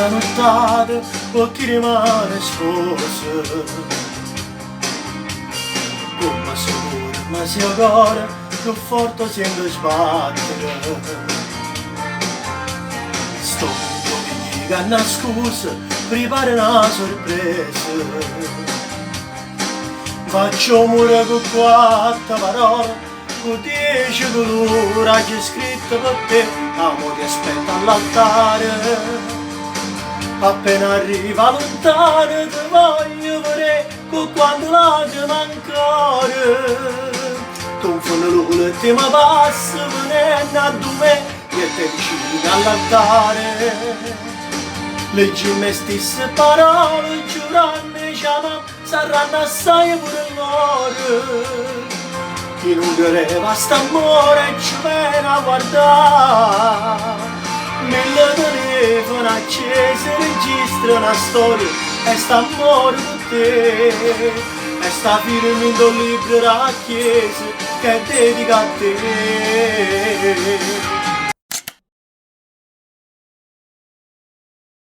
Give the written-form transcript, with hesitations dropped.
la nottata o chi rimane sposo. Come sicuro, ma se ancora più forte sento sbattere. Sto mi dica una scusa, prepara una sorpresa. Faccio mure con quattro parole, con 10 colori che scritto per te, amo ti aspetta all'altare. Appena arriva lontano ti voglio vedere con quando lacrime ancora. Confondo l'ultima passo venendo a me che ti vicino all'altare. Leggi me stesse parole giurando chiama saranno assai pure loro. Chi non credeva st'amore ci viene a guardare. Mille telefoni accesi registra una storia e st'amore con te. E sta firmando un libro alla chiesa che è dedica a te.